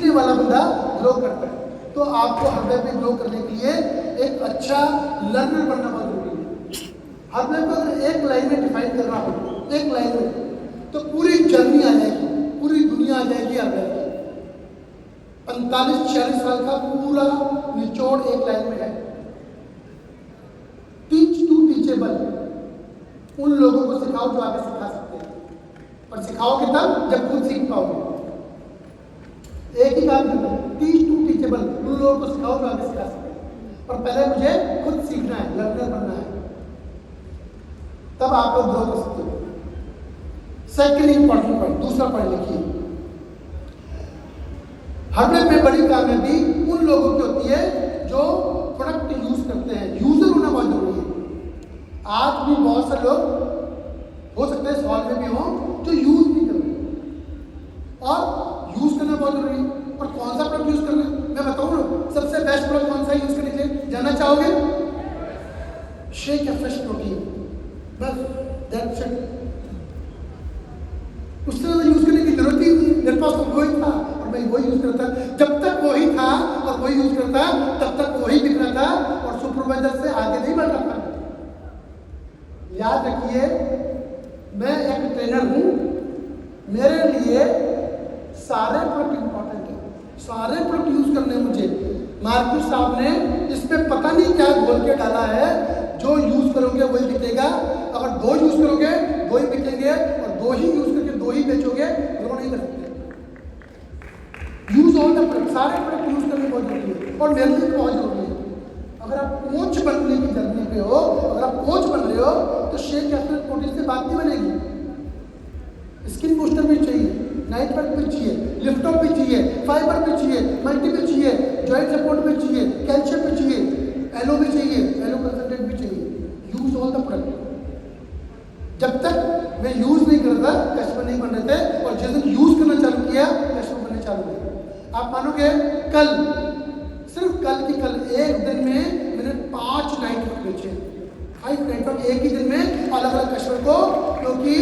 सीखने वाला बंदा ग्रो करता है। तो आपको हर लाइफ में ग्रो करने के लिए एक अच्छा लर्नर बनना बहुत जरूरी है। हर लाइफ को अगर एक लाइन में डिफाइन करना हो, एक लाइन में, तो पूरी जर्नी आ जाएगी, पूरी दुनिया आ जाएगी हर लाइफ की। 45-46 साल का पूरा निचोड़ एक लाइन में है। टीच टू टीचेबल, उन लोगों को सिखाओ जो आगे सिखा सकते हैं, और सिखाओगे तब जब खुद सीख पाओगे। एक ही काम करना है, टीच टू टीचेबल, उन लोगों को सिखाओ जो आगे सिखा सकते हैं, और पहले मुझे खुद सीखना है, लर्नर बनना है, तब आप लोग ग्रो कर सकते हो। सेकेंड इंपॉर्टेंट पॉइंट, दूसरा पॉइंट लिखिए, हर लाइफ में बड़ी कामयाबी उन लोगों की होती है जो प्रोडक्ट यूज करते हैं। यूजर होना बहुत जरूरी है। आज भी बहुत से लोग हो सकते हैं सॉल्व में भी हो जो यूज नहीं कर रहे, और यूज करना बहुत जरूरी है। और कौन सा प्रोडक्ट यूज करना है मैं बताऊं ना, सबसे बेस्ट प्रोडक्ट कौन सा यूज करने के लिए जानना चाहोगे? शेक या फ्रेश प्रोटीन, बस दैट्स इट। उससे ज़्यादा यूज करने की जरूरत ही नहीं, मेरे पास तो वही था और मैं वही यूज करता। जब तक वही था और वही यूज करता तब तक वही बिक रहा था और सुपरवाइजर से आगे नहीं बढ़ रहा था। याद रखिए, मैं एक ट्रेनर हूं, मेरे लिए सारे प्रोडक्ट इंपॉर्टेंट है, सारे प्रोडक्ट यूज करने हैं मुझे। मार्केट साहब ने इसमें पता नहीं क्या घोल के डाला है, जो यूज करोगे वही बिकेगा। अगर दो यूज करोगे दो ही बिकेंगे, और दो ही यूज करके दो ही बेचोगे, वो नहीं कर सकते। यूज ऑल द प्रोडक्ट, सारे प्रोडक्ट यूज करने बहुत जरूरी है, और मेरे लिए बहुत जरूरी है। अगर आप कोच बनने की जर्नी पे हो, अगर आप कोच बन रहे हो, तो शेक या प्रोटीन से बात नहीं बनेगी। स्किन बूस्टर भी चाहिए, नाइट वर्क भी चाहिए, लिफ्ट ऑफ भी चाहिए, फाइबर भी चाहिए, मल्टी भी चाहिए, जॉइंट सपोर्ट भी चाहिए, कैल्शियम भी चाहिए, एलो भी चाहिए, एलो कंसंट्रेट भी चाहिए। Use all the product. जब तक मैं यूज नहीं करता कस्टमर नहीं बन रहे थे, और जिस दिन यूज करना चालू किया कस्टमर बनने चालू हुए। आप मानोगे, कल, सिर्फ कल की कल एक दिन में मैंने 5 नाइट वर्क बेचे, 5 नाइट वर्क एक ही दिन में अलग अलग कस्टमर को, क्योंकि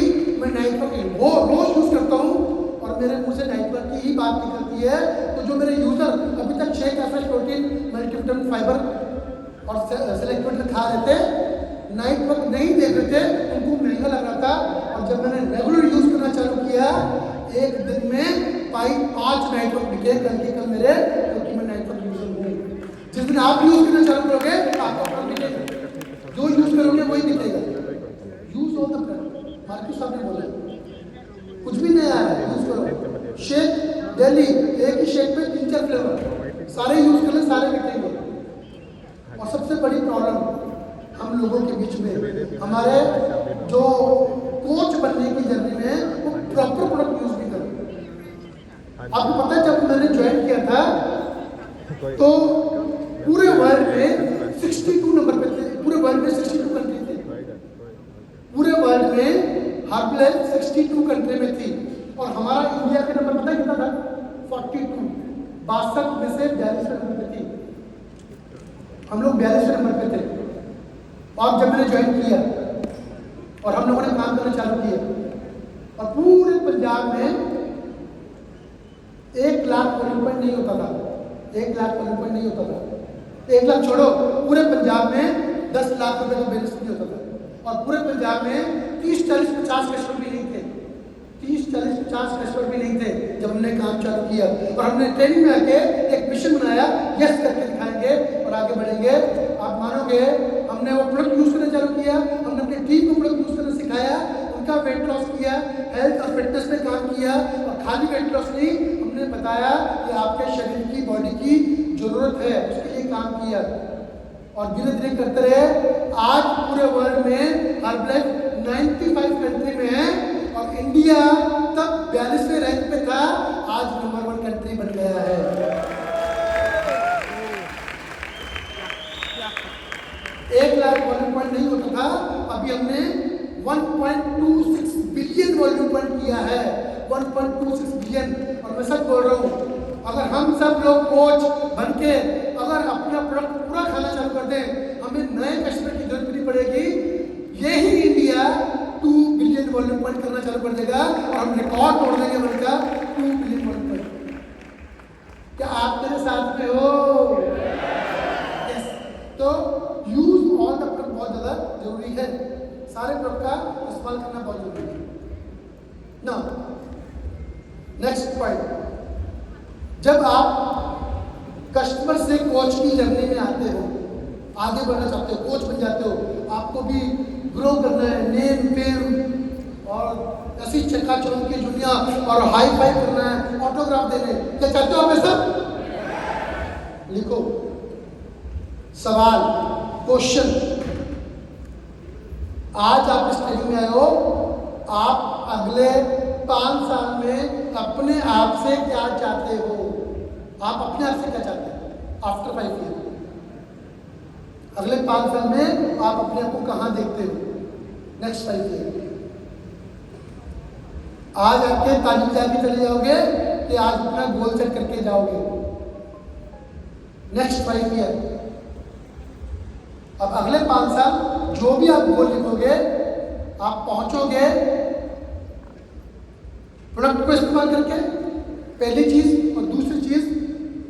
मैं नाइट वर्क वो रोज यूज करता हूँ और मेरे मुंह से नाइट वर्क की ही बात निकलती है। तो जो मेरे यूजर अभी तक शेक या फ्रेश प्रोटीन, मल्टीविटामिन, फाइबर और सेलेक्ट खा रहे थे, नाइट वर्क नहीं देख रहे थे, उनको महंगा लग रहा था। और जब मैंने रेगुलर यूज करना चालू किया, एक दिन में 5 नाइट वर्क बिके कल की कल मेरे, क्योंकि मैं नाइट वर्क यूजर हूँ। जिस दिन आप यूज करना चालू करोगे आपका प्रोडक्ट बिकेगा, जो यूज करोगे वही बिकेगा। Use all the product, market साहब ने बोला कुछ भी नहीं आया है, यूज करो। शेक डेली, एक ही शेक में 3-4 फ्लेवर, सारे यूज कर ले, सारे बिकेंगे। और सबसे बड़ी प्रॉब्लम हम लोगों के बीच में, हमारे जो कोच बनने की जर्नी में, वो प्रॉपर प्रोडक्ट यूज नहीं करते। आपको पता है, जब मैंने ज्वाइन किया था तो पूरे वर्ल्ड में 62 नंबर पे थे, पूरे वर्ल्ड में 62 कंट्री थे, पूरे वर्ल्ड में हर्बल 62 कंट्री में थी, और हमारा इंडिया का नंबर पता है कितना था? 42, 62 में से 42 नंबर पे थी, हम लोग 42 नंबर पे थे। और जब मैंने ज्वाइन किया और हम लोगों ने काम करना चालू किया, और पूरे पंजाब में 1 लाख वॉल्यूम पॉइंट नहीं होता था, 1 लाख वॉल्यूम पॉइंट नहीं होता था। 1 लाख छोड़ो, पूरे पंजाब में 10 लाख रुपए का बिजनेस नहीं होता था, और पूरे पंजाब में 30-40-50 कस्टमर भी नहीं थे, 30-40-50 कस्टमर भी नहीं थे जब हमने काम चालू किया। और हमने ट्रेनिंग में आके एक मिशन बनाया, यस करके दिखाएंगे और आगे बढ़ेंगे। आप मानोगे, हमने वो प्रोडक्ट यूज करना चालू किया, हमने अपनी टीम को प्रोडक्ट यूज करना सिखाया, उनका वेट लॉस किया, हेल्थ और फिटनेस पे काम किया, और खाली वेट लॉस नहीं, हमने बताया कि आपके शरीर की, बॉडी की जरूरत है, उसके लिए काम किया, और धीरे धीरे करते रहे। आज पूरे वर्ल्ड में हर्बलाइफ 95 कंट्री में है, और इंडिया तब 42वें रैंक पे था, आज नंबर 1 कंट्री बन गया है। 1 लाख वॉल्यूम पॉइंट नहीं होता था, अभी हमने 1.26 बिलियन वॉल्यूम पॉइंट किया है, 1.26 बिलियन। और मैं सच बोल रहा हूँ, अगर हम सब लोग कोच बन के अगर अपना प्रोडक्ट पूरा खाना चालू कर दें, हमें नए कस्टमर की जरूरत नहीं पड़ेगी। यही इंडिया 2 बिलियन वॉल्यूम पॉइंट करना चालू कर देगा, और हम रिकॉर्ड तोड़ देंगे वर्ल्ड का 2 बिलियन वॉल्यूम पॉइंट। सारे प्रयोग का इस्तेमाल करना बहुत जरूरी है ना। नेक्स्ट पॉइंट, जब आप कस्टमर से कोच की जर्नी में आते हो, आगे बढ़ना चाहते हो, कोच बन जाते हो, आपको भी ग्रो करना है, नेम फेम और ऐसी चकाचौंध की दुनिया और हाई फाई करना है, ऑटोग्राफ देने, क्या चाहते हो आप ये सब? लिखो सवाल, क्वेश्चन। आज आप इस ट्रेनिंग में आए हो, आप अगले 5 साल में अपने आप से क्या चाहते हो? आप अपने आप से क्या चाहते हो आफ्टर 5 ईयर? अगले 5 साल में आप अपने आप को कहाँ देखते हो? Next 5 year. आज आपके तालीम जाके चले जाओगे कि आज अपना गोल सेट करके जाओगे? Next 5 year. अब अगले 5 साल जो भी आप गोल लिखोगे, आप पहुंचोगे प्रोडक्ट को इस्तेमाल करके, पहली चीज, और दूसरी चीज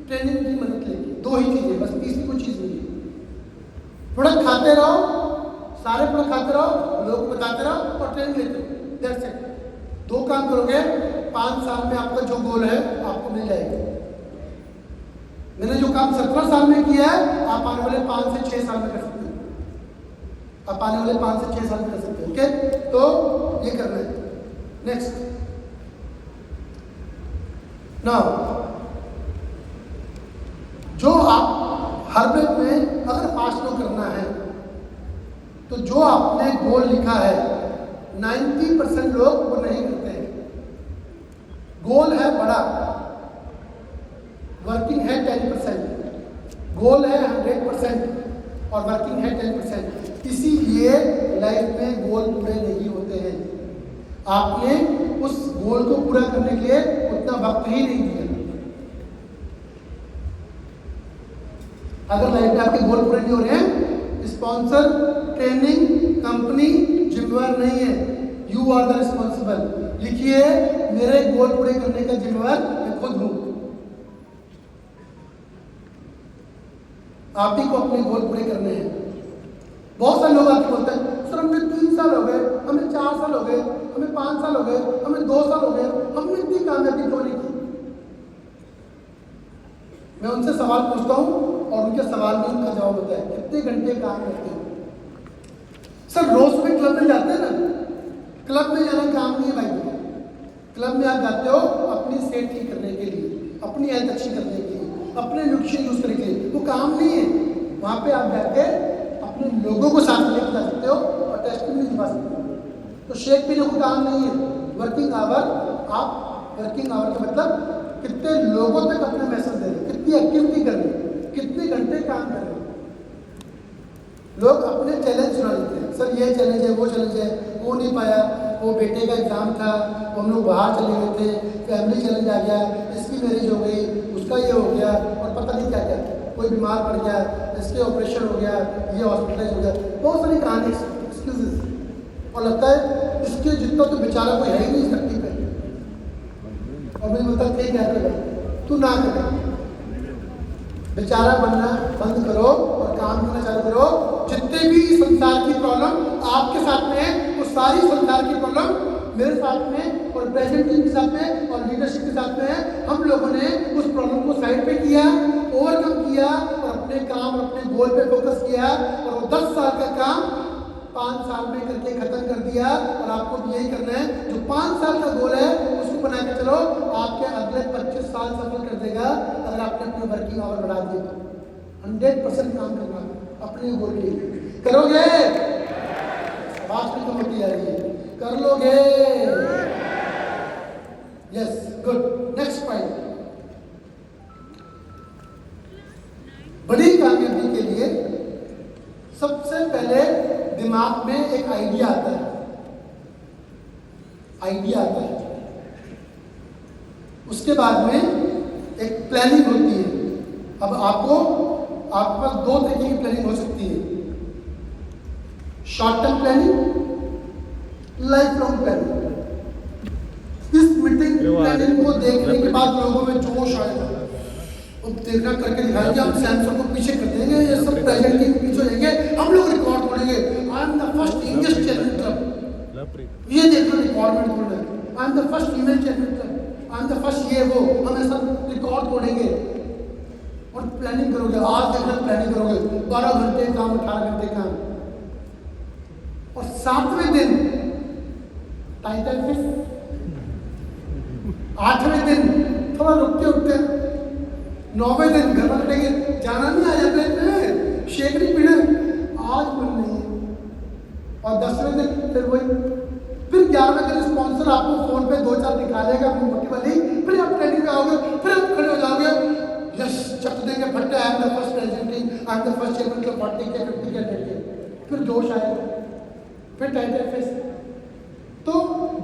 ट्रेनिंग की मदद लेके। 2 ही चीजें बस, तीसरी कोई चीज नहीं है। प्रोडक्ट खाते रहो, सारे प्रोडक्ट खाते रहो, लोगों को बताते रहो और ट्रेनिंग लेते रहो, दैट्स इट। 2 काम करोगे, 5 साल में आपका जो गोल है आपको मिल जाएगा। मैंने जो काम 17 साल में किया है, आप आने वाले 5 से 6 साल में कर सकते हो। आप आने वाले 5 से 6 साल में कर सकते हो। ओके, तो ये करना है। नेक्स्ट नाउ, जो आप हर वेब में अगर फास्ट लो करना है, तो जो आपने गोल लिखा है 90% लोग वो नहीं करते हैं। गोल है बड़ा, वर्किंग है 10%, गोल है 100% और वर्किंग है 10%। इसीलिए लाइफ में गोल पूरे नहीं होते हैं। आपने उस गोल को पूरा करने के लिए उतना वक्त ही नहीं दिया। अगर लाइफ में आपके गोल पूरे नहीं हो रहे हैं, स्पॉन्सर, ट्रेनिंग कंपनी जिम्मेवार नहीं है, यू आर द रिस्पॉन्सिबल। लिखिए, मेरे गोल पूरे करने का जिम्मेवार मैं खुद हूं। आप ही को अपने गोल पूरे करने हैं। बहुत सारे लोग आके बोलते हैं, सर हमें 3 साल हो गए, हमें 4 साल हो गए, हमें 5 साल हो गए, हमें 2 साल हो गए, हमने इतनी कामयाबी क्यों नहीं की? मैं उनसे सवाल पूछता हूँ और उनके सवाल में उनका जवाब होता है, कितने घंटे काम करते हो? सर रोज में क्लब में जाते हैं ना। क्लब में जाना काम नहीं है भाई। क्लब में आप जाते हो अपनी सेहत ठीक करने के लिए, अपनी हेल्थ अच्छी करने के लिए, अपने न्यूट्रिशन यूज करने के लिए, वो काम नहीं है। वहाँ पे आप जाके अपने लोगों को साथ लेकर जा सकते हो और टेस्ट भी दिखा सकते हो। तो शेक पीने को काम नहीं है। वर्किंग आवर, आप वर्किंग आवर का मतलब कितने लोगों तक अपने मैसेज दे रहे, कितनी एक्टिविटी कर रहे, कितने घंटे काम कर रहे। लोग अपने चैलेंज सुना देते हैं, सर ये चैलेंज है, वो चैलेंज है, वो नहीं पाया, वो बेटे का एग्जाम था, वो हम लोग बाहर चले गए थे, फैमिली चैलेंज आ गया, इसकी मैरिज हो गई, उसका ये हो गया और पता नहीं क्या क्या, कोई बीमार पड़ गया, इसके ऑपरेशन हो गया, ये हॉस्पिटलाइज हो गया, बहुत सारी कहानी एक्सक्यूजेस। और लगता है इसके जितना तो बेचारा कोई है ही नहीं इस धरती पे। और मुझे बोलता है क्या करेगा, तू ना करे, बेचारा बनना बंद करो और काम करना चालू करो। जितने भी संसार की प्रॉब्लम आपके साथ में है, वो सारी संसार की प्रॉब्लम मेरे साथ में और प्रेजेंट टीम के साथ में और लीडरशिप के साथ में है। हम लोगों ने उस प्रॉब्लम को साइड पे किया, ओवरकम किया और अपने काम, अपने गोल पे फोकस किया और वो 10 साल का काम 5 साल में करके खत्म कर दिया। और आपको भी यही करना है, जो 5 साल का गोल है उसको बना के चलो, आपके अगले 25 साल सफल कर देगा। अगर आपने अपने वर्किंग आवर बढ़ा दिए तो 100% काम करना अपने गोल के लिए करोगे। आवाज भी कम होती जा रही है, कर लोगे? Yes, good. नेक्स्ट पॉइंट, बड़ी कामयाबी के लिए सबसे पहले दिमाग में एक आइडिया आता है। आइडिया आता है, उसके बाद में एक प्लानिंग होती है। अब आपके पास 2 तरीके की प्लानिंग हो सकती है, short term planning, life long planning. इस मीटिंग प्लानिंग को देखने के बाद लोगों में जोश आएगा, अब देखना करके दिखाएंगे, हम सैमसंग को पीछे कर देंगे, ये सब प्रेजेंट के पीछे हो जाएंगे, हम लोग रिकॉर्ड तोड़ेंगे। I am the first English channel ये देखो रिकॉर्ड में तोड़ रहे, I am the first female champion, I am the first ये वो, हम ऐसा रिकॉर्ड तोड़ेंगे। और प्लानिंग करोगे, आज देखना प्लानिंग करोगे, 12 घंटे काम, 18 घंटे काम, और 7वें दिन टाइटल फिश, 8वें दिन थोड़ा रुकते उठते, 9वें दिन घर में लौटेंगे, जाना नहीं आ जाते शेक नहीं पीना, आज मन नहीं है, और 10वें दिन फिर वही, फिर 11वें दिन स्पॉन्सर आपको फोन पे 2-4 निकालेगा अपनी मोटी वाली, फिर आप ट्रेनिंग पे आओगे, फिर आप खड़े हो जाओगे, यस चक देंगे फट्टे, I am the first presenting, I am the first chairman club 40 के 50 के 100 के, फिर जोश आएगा, फिर टाइटल फेस। तो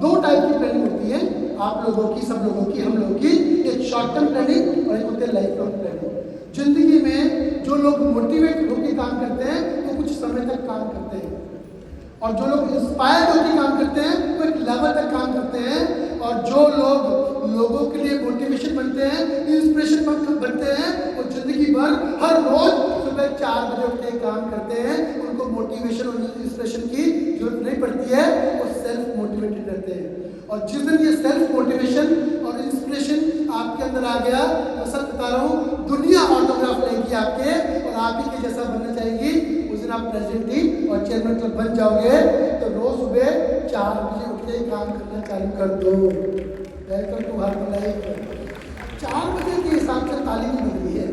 2 टाइप की ट्रेनिंग होती है आप लोगों की, सब लोगों की, हम लोगों की, एक शॉर्ट टर्म ट्रेनिंग और एक होती है लाइफ लॉन्ग ट्रेनिंग। जिंदगी में जो लोग मोटिवेट होकर काम करते हैं वो कुछ समय तक काम करते हैं, और जो लोग इंस्पायर्ड होकर काम करते हैं वो एक लेवल तक काम करते हैं, और जो लोग लोगों के लिए मोटिवेशन बनते हैं, इंस्पिरेशन बनते हैं, वो जिंदगी भर हर रोज सुबह 4 बजे उठ के काम करते हैं, उनको मोटिवेशन और इंस्पिरेशन की जरूरत नहीं पड़ती है, वो सेल्फ मोटिवेटेड रहते हैं। और जिस दिन ये सेल्फ मोटिवेशन और इंस्पिरेशन आपके अंदर आ गया, मैं सच बता रहा हूँ, दुनिया ऑटोग्राफ लेगी आपके, और आप ही के जैसा बनना चाहेगी, उस दिन आप प्रेसिडेंट टीम और चेयरमैन क्लब बन जाओगे। तो रोज सुबह 4 बजे उठ के काम करना चालू कर दो। Welcome to her life. 4 बजे के हिसाब से तालीम बदली है।